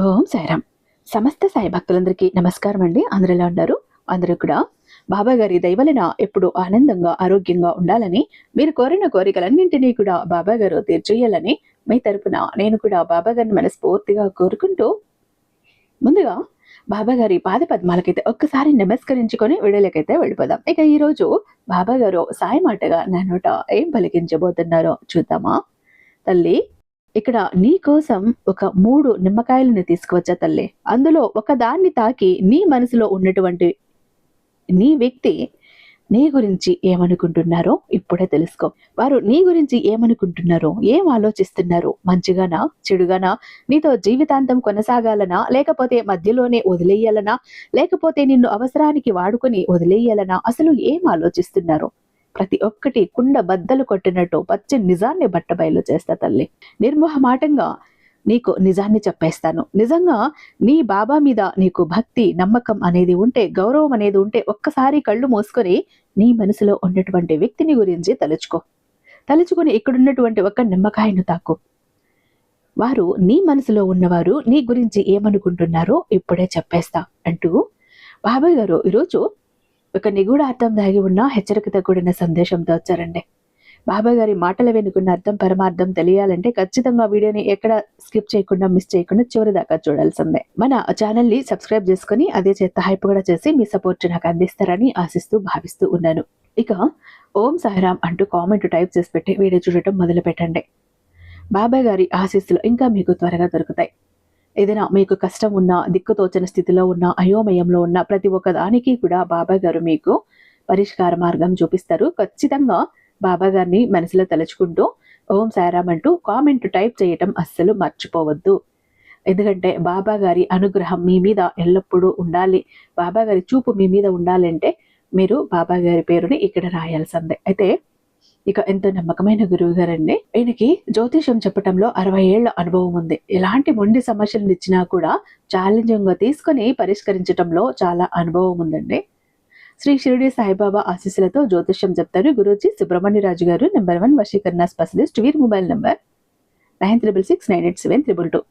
ఓం సాయిరామ్. సమస్త సాయి భక్తులందరికీ నమస్కారం అండి. అందరూ ఎలా ఉన్నారు? అందరూ కూడా బాబా గారి దయవలన ఎప్పుడు ఆనందంగా ఆరోగ్యంగా ఉండాలని, మీరు కోరిన కోరికలన్నింటినీ కూడా బాబా గారు తీర్చేయాలని మీ తరపున నేను కూడా బాబా గారిని మనస్ఫూర్తిగా కోరుకుంటూ, ముందుగా బాబా గారి పాద పద్మాలకైతే ఒక్కసారి నమస్కరించుకొని వీడియోలకైతే వెళ్ళిపోదాం. ఇక ఈ రోజు బాబా గారు సాయి మాటగా నా నోట ఏం పలికించబోతున్నారో చూద్దామా? తల్లి, ఇక్కడ నీ కోసం ఒక 3 నిమ్మకాయలను తీసుకువచ్చా తల్లి. అందులో ఒక దాన్ని తాకి నీ మనసులో ఉన్నటువంటి నీ వ్యక్తి నీ గురించి ఏమనుకుంటున్నారో ఇప్పుడే తెలుసుకో. వారు నీ గురించి ఏమనుకుంటున్నారో, ఏం ఆలోచిస్తున్నారో, మంచిగానా చెడుగానా, నీతో జీవితాంతం కొనసాగాలనా, లేకపోతే మధ్యలోనే వదిలేయాలనా, లేకపోతే నిన్ను అవసరానికి వాడుకొని వదిలేయాలనా, అసలు ఏం ఆలోచిస్తున్నారో ప్రతి ఒక్కటి కుండ బద్దలు కొట్టినట్టు పచ్చి నిజాన్ని బట్టబయలు చేస్తా తల్లి. నిర్మోహమాటంగా నీకు నిజాన్ని చెప్పేస్తాను. నిజంగా నీ బాబా మీద నీకు భక్తి నమ్మకం అనేది ఉంటే, గౌరవం అనేది ఉంటే, ఒక్కసారి కళ్ళు మూసుకొని నీ మనసులో ఉన్నటువంటి వ్యక్తిని గురించి తలుచుకొని ఇక్కడున్నటువంటి ఒక నిమ్మకాయను తాకు. వారు నీ మనసులో ఉన్నవారు నీ గురించి ఏమనుకుంటున్నారో ఇప్పుడే చెప్పేస్తా అంటూ బాబాయ్ గారు ఈరోజు ఒక నిగూఢ అర్థం దాగి ఉన్న హెచ్చరికతో కూడిన సందేశంతో వచ్చారండి. బాబా గారి మాటల వెనుకున్న అర్థం పరమార్థం తెలియాలంటే ఖచ్చితంగా వీడియోని ఎక్కడ స్కిప్ చేయకుండా మిస్ చేయకుండా చివరి దాకా చూడాల్సిందే. మన ఛానల్ ని సబ్స్క్రైబ్ చేసుకుని అదే చేత హైప్ కూడా చేసి మీ సపోర్ట్ నాకు అందిస్తారని ఆశిస్తూ భావిస్తూ ఉన్నాను. ఇక ఓం సాయిరామ్ అంటూ కామెంట్ టైప్ చేసి పెట్టి వీడియో చూడటం మొదలు పెట్టండి. బాబా గారి ఆశీస్సులు ఇంకా మీకు త్వరగా దొరుకుతాయి. ఏదైనా మీకు కష్టం ఉన్నా, దిక్కుతోచని స్థితిలో ఉన్న, అయోమయంలో ఉన్న ప్రతి ఒక్క దానికి కూడా బాబా గారు మీకు పరిష్కార మార్గం చూపిస్తారు. ఖచ్చితంగా బాబా గారిని మనసులో తలుచుకుంటూ ఓం సాయిరామ్ అంటూ కామెంట్ టైప్ చేయటం అస్సలు మర్చిపోవద్దు. ఎందుకంటే బాబా గారి అనుగ్రహం మీ మీద ఎల్లప్పుడూ ఉండాలి, బాబా గారి చూపు మీ మీద ఉండాలంటే మీరు బాబా గారి పేరుని ఇక్కడ రాయాల్సిందే. అయితే ఇక ఎంతో నమ్మకమైన గురువు గారండి. ఈయనకి జ్యోతిషం చెప్పటంలో 60 ఏళ్ల అనుభవం ఉంది. ఎలాంటి మొండి సమస్యలను ఇచ్చినా కూడా ఛాలెంజింగ్ గా తీసుకుని పరిష్కరించడంలో చాలా అనుభవం ఉందండి. శ్రీ షిరిడి సాయిబాబా ఆశీస్సులతో జ్యోతిష్యం చెప్తారు గురూజీ సుబ్రహ్మణ్యరాజు గారు, నెంబర్ 1 వశీకరణ స్పెషలిస్ట్. వీరి మొబైల్ నెంబర్ 966982.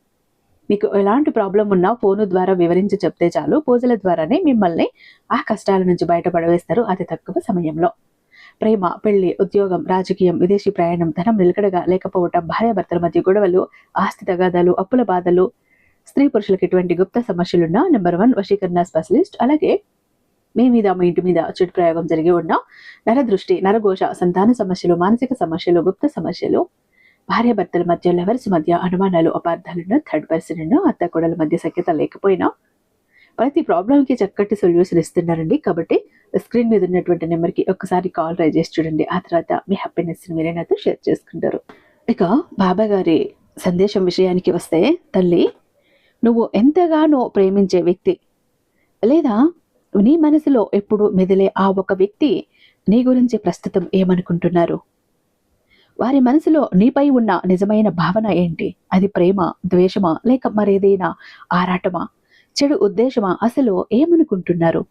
మీకు ఎలాంటి ప్రాబ్లం ఉన్నా ఫోను ద్వారా వివరించి చెప్తే చాలు, పూజల ద్వారానే మిమ్మల్ని ఆ కష్టాల నుంచి బయటపడవేస్తారు అతి తక్కువ సమయంలో. ప్రేమ, పెళ్లి, ఉద్యోగం, రాజకీయం, విదేశీ ప్రయాణం, ధనం నిలకడగా లేకపోవటం, భార్యాభర్తల మధ్య గొడవలు, ఆస్తి తగాదాలు, అప్పుల బాధలు, స్త్రీ పురుషులకు ఎటువంటి గుప్త సమస్యలున్నా నెంబర్ 1 వశీకరణ స్పెషలిస్ట్. అలాగే మీ మీద, మీ ఇంటి మీద చెడు ప్రయోగం జరిగి ఉన్న నరదృష్టి, నరఘోష, సంతాన సమస్యలు, మానసిక సమస్యలు, గుప్త సమస్యలు, భార్యాభర్తల మధ్య, లవర్స్ మధ్య అనుమానాలు, అపార్థాలను, థర్డ్ పర్సన్, అత్త కోడల మధ్య సఖ్యత లేకపోయినా ప్రతి ప్రాబ్లంకి చక్కటి సొల్యూషన్ ఇస్తున్నారండి. కాబట్టి స్క్రీన్ మీద ఉన్నటువంటి నెంబర్కి ఒక్కసారి కాల్ ట్రై చేసి చూడండి. ఆ తర్వాత మీ హ్యాపీనెస్ మీరే నాతో షేర్ చేసుకుంటారు. ఇక బాబా గారి సందేశం విషయానికి వస్తే, తల్లి, నువ్వు ఎంతగానో ప్రేమించే వ్యక్తి లేదా నీ మనసులో ఎప్పుడు మెదిలే ఆ ఒక వ్యక్తి నీ గురించి ప్రస్తుతం ఏమనుకుంటున్నారు? వారి మనసులో నీపై ఉన్న నిజమైన భావన ఏంటి? అది ప్రేమ, ద్వేషమా, లేక మరేదైనా ఆరాటమా, చెడు ఉద్దేశమా, అసలు ఏమనుకుంటున్నారు?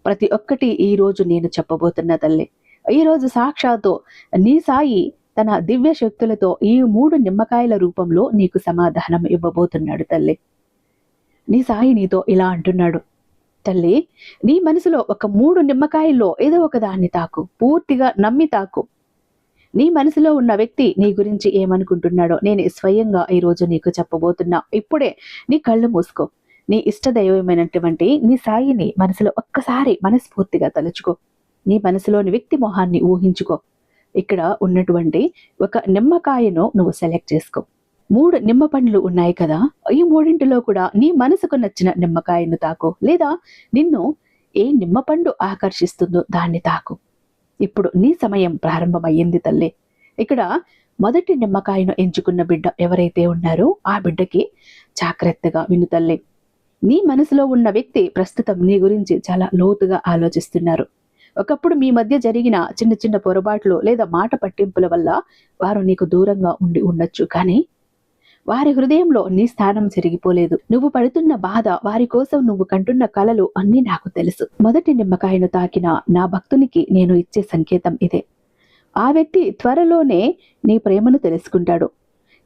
ప్రతి ఒక్కటి ఈ రోజు నేను చెప్పబోతున్నా తల్లి. ఈ రోజు సాక్షాత్తు నీ సాయి తన దివ్య శక్తులతో ఈ 3 నిమ్మకాయల రూపంలో నీకు సమాధానం ఇవ్వబోతున్నాడు తల్లి. నీ సాయి నీతో ఇలా అంటున్నాడు, తల్లి, నీ మనసులో ఒక 3 నిమ్మకాయల్లో ఏదో ఒక దాన్ని తాకు, పూర్తిగా నమ్మి తాకు. నీ మనసులో ఉన్న వ్యక్తి నీ గురించి ఏమనుకుంటున్నాడో నేను స్వయంగా ఈ రోజు నీకు చెప్పబోతున్నా. ఇప్పుడే నీ కళ్ళు మూసుకో. నీ ఇష్టదైవమైనటువంటి నీ సాయిని మనసులో ఒక్కసారి మనస్ఫూర్తిగా తలుచుకో. నీ మనసులోని వ్యక్తి మొహాన్ని ఊహించుకో. ఇక్కడ ఉన్నటువంటి ఒక నిమ్మకాయను నువ్వు సెలెక్ట్ చేసుకో. 3 నిమ్మ పండ్లు ఉన్నాయి కదా, ఈ 3 కూడా నీ మనసుకు నచ్చిన నిమ్మకాయను తాకు, లేదా నిన్ను ఏ నిమ్మపండు ఆకర్షిస్తుందో దాన్ని తాకు. ఇప్పుడు నీ సమయం ప్రారంభమయ్యింది తల్లి. ఇక్కడ మొదటి నిమ్మకాయను ఎంచుకున్న బిడ్డ ఎవరైతే ఉన్నారో ఆ బిడ్డకి జాగ్రత్తగా విను తల్లి. నీ మనసులో ఉన్న వ్యక్తి ప్రస్తుతం నీ గురించి చాలా లోతుగా ఆలోచిస్తున్నారు. ఒకప్పుడు మీ మధ్య జరిగిన చిన్న చిన్న పొరపాట్లు లేదా మాట పట్టింపుల వల్ల వారు నీకు దూరంగా ఉండి ఉండొచ్చు, కానీ వారి హృదయంలో నీ స్థానం చెరిగిపోలేదు. నువ్వు పడుతున్న బాధ, వారి కోసం నువ్వు కంటున్న కలలు అన్నీ నాకు తెలుసు. మొదటి నిమ్మకాయను తాకిన నా భక్తునికి నేను ఇచ్చే సంకేతం ఇదే. ఆ వ్యక్తి త్వరలోనే నీ ప్రేమను తెలుసుకుంటాడు.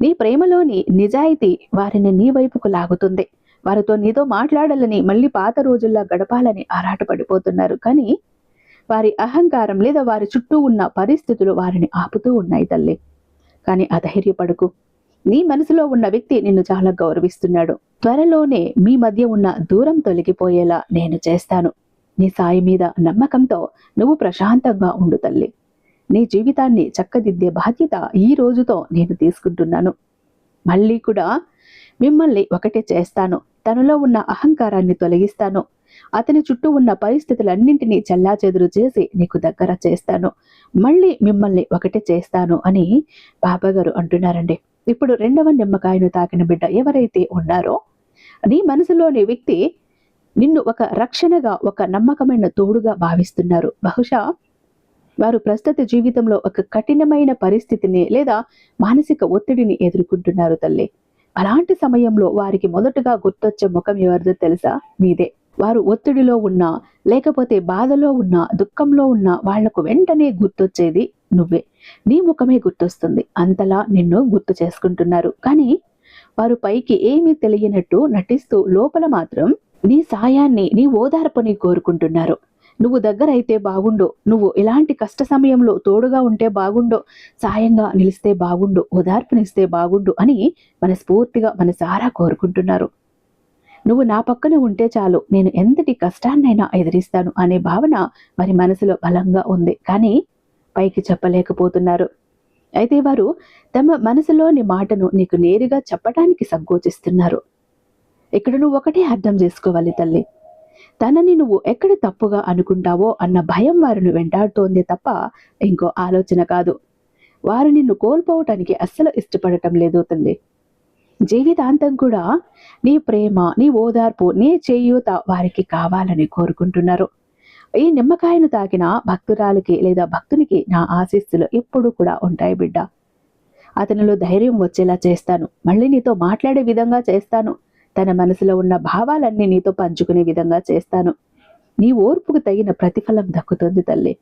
నీ ప్రేమలోని నిజాయితీ వారిని నీ వైపుకు లాగుతుంది. వారితో నీతో మాట్లాడాలని, మళ్ళీ పాత రోజుల్లా గడపాలని ఆరాటపడిపోతున్నారు. కానీ వారి అహంకారం లేదా వారి చుట్టూ ఉన్న పరిస్థితులు వారిని ఆపుతూ ఉన్నాయి తల్లి. కానీ అధైర్యపడకు. నీ మనసులో ఉన్న వ్యక్తి నిన్ను చాలా గౌరవిస్తున్నాడు. త్వరలోనే మీ మధ్య ఉన్న దూరం తొలగిపోయేలా నేను చేస్తాను. నీ సాయి మీద నమ్మకంతో నువ్వు ప్రశాంతంగా ఉండు తల్లి. నీ జీవితాన్ని చక్కదిద్దే బాధ్యత ఈ రోజుతో నేను తీసుకుంటున్నాను. మళ్ళీ కూడా మిమ్మల్ని ఒకటే చేస్తాను. తనలో ఉన్న అహంకారాన్ని తొలగిస్తాను. అతని చుట్టూ ఉన్న పరిస్థితులన్నింటినీ చెల్లాచెదురు చేసి నీకు దగ్గర చేస్తాను. మళ్ళీ మిమ్మల్ని ఒకటే చేస్తాను అని బాబాగారు అంటున్నారండి. ఇప్పుడు రెండవ నిమ్మకాయను తాకిన బిడ్డ ఎవరైతే ఉన్నారో, నీ మనసులోని వ్యక్తి నిన్ను ఒక రక్షణగా, ఒక నమ్మకమైన తోడుగా భావిస్తున్నారు. బహుశా వారు ప్రస్తుత జీవితంలో ఒక కఠినమైన పరిస్థితిని లేదా మానసిక ఒత్తిడిని ఎదుర్కొంటున్నారు తల్లి. అలాంటి సమయంలో వారికి మొదటగా గుర్తొచ్చే ముఖం ఎవరిదో తెలుసా? నీదే. వారు ఒత్తిడిలో ఉన్నా, లేకపోతే బాధలో ఉన్నా, దుఃఖంలో ఉన్నా వాళ్లకు వెంటనే గుర్తొచ్చేది నువ్వే. నీ ముఖమే గుర్తొస్తుంది. అంతలా నిన్ను గుర్తు చేసుకుంటున్నారు. కానీ వారు పైకి ఏమీ తెలియనట్టు నటిస్తూ లోపల మాత్రం నీ సాయాన్ని, నీ ఓదార్పుని కోరుకుంటున్నారు. నువ్వు దగ్గరైతే బాగుండు, నువ్వు ఇలాంటి కష్ట సమయంలో తోడుగా ఉంటే బాగుండు, సాయంగా నిలిస్తే బాగుండు, ఓదార్పునిస్తే బాగుండు అని మనస్ఫూర్తిగా మనసారా కోరుకుంటున్నారు. నువ్వు నా పక్కన ఉంటే చాలు, నేను ఎంతటి కష్టాన్నైనా ఎదిరిస్తాను అనే భావన వారి మనసులో బలంగా ఉంది. కానీ పైకి చెప్పలేకపోతున్నారు. అయితే వారు తమ మనసులోని మాటను నీకు నేరుగా చెప్పడానికి సంకోచిస్తున్నారు. ఇక్కడ నువ్వు ఒకటే అర్థం చేసుకోవాలి తల్లి. తనని నువ్వు ఎక్కడ తప్పుగా అనుకుంటావో అన్న భయం వారిని వెంటాడుతోంది తప్ప ఇంకో ఆలోచన కాదు. వారు నిన్ను కోల్పోవటానికి అస్సలు ఇష్టపడటం లేదు తల్లి. జీవితాంతం కూడా నీ ప్రేమ, నీ ఓదార్పు, నీ చేయూత వారికి కావాలని కోరుకుంటున్నారు. ఈ నిమ్మకాయను తాకిన భక్తురాలికి లేదా భక్తునికి నా ఆశీస్సులు ఎప్పుడు కూడా ఉంటాయి బిడ్డ. అతనిలో ధైర్యం వచ్చేలా చేస్తాను. మళ్ళీ నీతో మాట్లాడే విధంగా చేస్తాను. తన మనసులో ఉన్న భావాలన్నీ నీతో పంచుకునే విధంగా చేస్తాను. నీ ఓర్పుకు తగిన ప్రతిఫలం దక్కుతుంది తల్లి.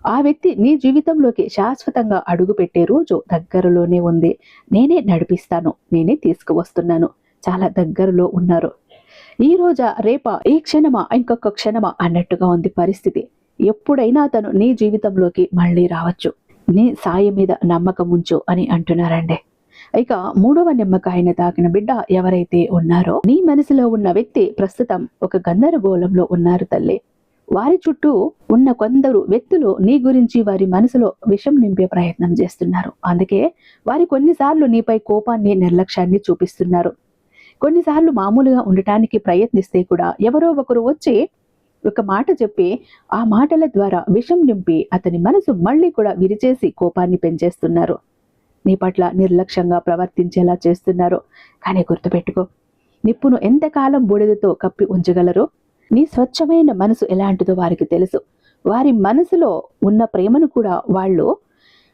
ఆ వ్యక్తి నీ జీవితంలోకి శాశ్వతంగా అడుగుపెట్టే రోజు దగ్గరలోనే ఉంది. నేనే నడిపిస్తాను, నేనే తీసుకువస్తున్నాను. చాలా దగ్గరలో ఉన్నారు. ఈ రోజా, రేపా, ఈ క్షణమా, ఇంకొక క్షణమా అన్నట్టుగా ఉంది పరిస్థితి. ఎప్పుడైనా తను నీ జీవితంలోకి మళ్ళీ రావచ్చు. నీ సాయి మీద నమ్మకం ఉంచు అని అంటున్నారండి. ఇక మూడవ నిమ్మకాయను తాకిన బిడ్డ ఎవరైతే ఉన్నారో, నీ మనసులో ఉన్న వ్యక్తి ప్రస్తుతం ఒక గందరగోళంలో ఉన్నారు తల్లి. వారి చుట్టూ ఉన్న కొందరు వ్యక్తులు నీ గురించి వారి మనసులో విషం నింపే ప్రయత్నం చేస్తున్నారు. అందుకే వారి కొన్నిసార్లు నీపై కోపాన్ని, నిర్లక్ష్యాన్ని చూపిస్తున్నారు. కొన్నిసార్లు మామూలుగా ఉండటానికి ప్రయత్నిస్తే కూడా ఎవరో ఒకరు వచ్చి ఒక మాట చెప్పి ఆ మాటల ద్వారా విషం నింపి అతని మనసు మళ్ళీ కూడా విరిచేసి కోపాన్ని పెంచేస్తున్నారు. నీ పట్ల నిర్లక్ష్యంగా ప్రవర్తించేలా చేస్తున్నారు. కానీ గుర్తుపెట్టుకో, నిప్పును ఎంతకాలం బూడిదతో కప్పి ఉంచగలరు? నీ స్వచ్ఛమైన మనసు ఎలాంటిదో వారికి తెలుసు. వారి మనసులో ఉన్న ప్రేమను కూడా వాళ్ళు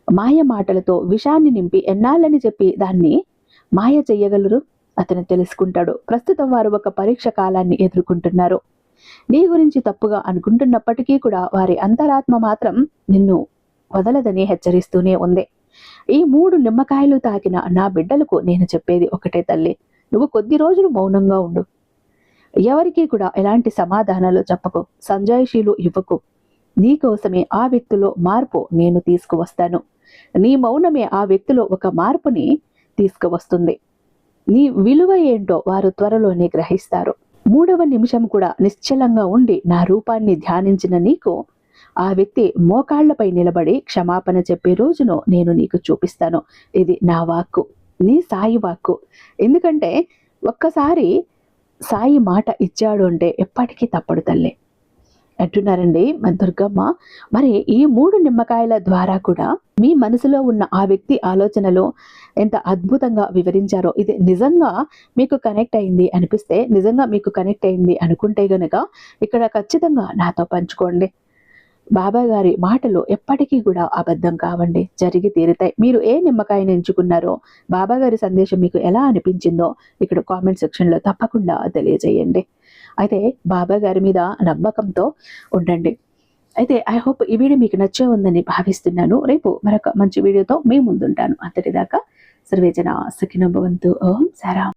మాయ మాటలతో విషాన్ని నింపి ఎన్నాళ్ళని చెప్పి దాన్ని మాయ చెయ్యగలరు? అతను తెలుసుకుంటాడు. ప్రస్తుతం వారు ఒక పరీక్ష కాలాన్ని ఎదుర్కొంటున్నారు. నీ గురించి తప్పుగా అనుకుంటున్నప్పటికీ కూడా వారి అంతరాత్మ మాత్రం నిన్ను వదలదని హెచ్చరిస్తూనే ఉంది. ఈ 3 నిమ్మకాయలు తాకిన నా బిడ్డలకు నేను చెప్పేది ఒకటే తల్లి. నువ్వు కొద్ది రోజులు మౌనంగా ఉండు. ఎవరికీ కూడా ఎలాంటి సమాధానాలు చెప్పకు, సంజాయిషీలు ఇవ్వకు. నీ కోసమే ఆ వ్యక్తిలో మార్పు నేను తీసుకువస్తాను. నీ మౌనమే ఆ వ్యక్తిలో ఒక మార్పుని తీసుకువస్తుంది. నీ విలువ ఏంటో వారు త్వరలోనే గ్రహిస్తారు. 3వ నిమిషం కూడా నిశ్చలంగా ఉండి నా రూపాన్ని ధ్యానించిన నీకు ఆ వ్యక్తి మోకాళ్లపై నిలబడి క్షమాపణ చెప్పే రోజును నేను నీకు చూపిస్తాను. ఇది నా వాక్కు, నీ సాయి వాక్కు. ఎందుకంటే ఒక్కసారి సాయి మాట ఇచ్చాడు అంటే ఎప్పటికీ తప్పడు తల్లి అంటున్నారండి మన దుర్గమ్మ. మరి ఈ 3 నిమ్మకాయల ద్వారా కూడా మీ మనసులో ఉన్న ఆ వ్యక్తి ఆలోచనలు ఎంత అద్భుతంగా వివరించారో, ఇది నిజంగా మీకు కనెక్ట్ అయింది అనిపిస్తే, నిజంగా మీకు కనెక్ట్ అయింది అనుకుంటే గనుక ఇక్కడ ఖచ్చితంగా నాతో పంచుకోండి. బాబా గారి మాటలు ఎప్పటికీ కూడా అబద్ధం కావండి, జరిగి తీరుతాయి. మీరు ఏ నిమ్మకాయని ఎంచుకున్నారో, బాబా గారి సందేశం మీకు ఎలా అనిపించిందో ఇక్కడ కామెంట్ సెక్షన్లో తప్పకుండా తెలియజేయండి. అయితే బాబా గారి మీద నమ్మకంతో ఉండండి. అయితే ఐ హోప్ ఈ వీడియో మీకు నచ్చే ఉందని భావిస్తున్నాను. రేపు మరొక మంచి వీడియోతో మీ ముందుంటాను. అంతటిదాకా సర్వేజన సుఖినో భవంతు. ఓం సారాం.